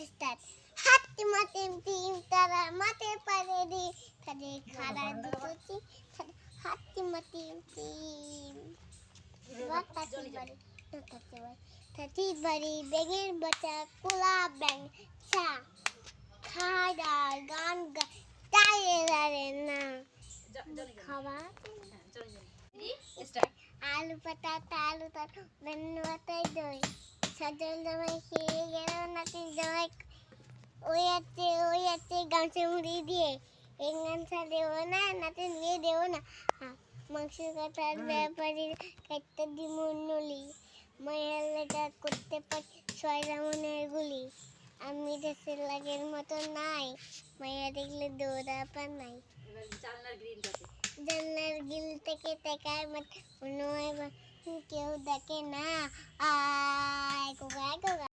Start. হাতি মাতে team তারা মাতে পারে রে তাদের খাড়া দুটো চিম হাতি মাতে টিম থাতি বাড়ি বেগের বাচ্চা কোলা ব্যাং চা খাদার গান গায়ে না খাওয়া আলু পাতা আলু পাতা বেন্নু পাতায় দই সজল জামাই খেয়ে গেল নাতি জামাই ওই আছে গামছা মুড়ি দিয়ে এই গামছা দেবো না নাতি নিয়ে দেবো না মাংস কাটার ব্যাপারীর কাটতে দিমু নলি মায়ের লেখা করতে পারি ছয়টা মনের গুলি আমি দেশের লাগের মতো নাই মায়া দেখলে দৌড়া পা নাই জানলার গিল থেকে তাকায় মনে হয় কেউ দেখে না আয় কোকা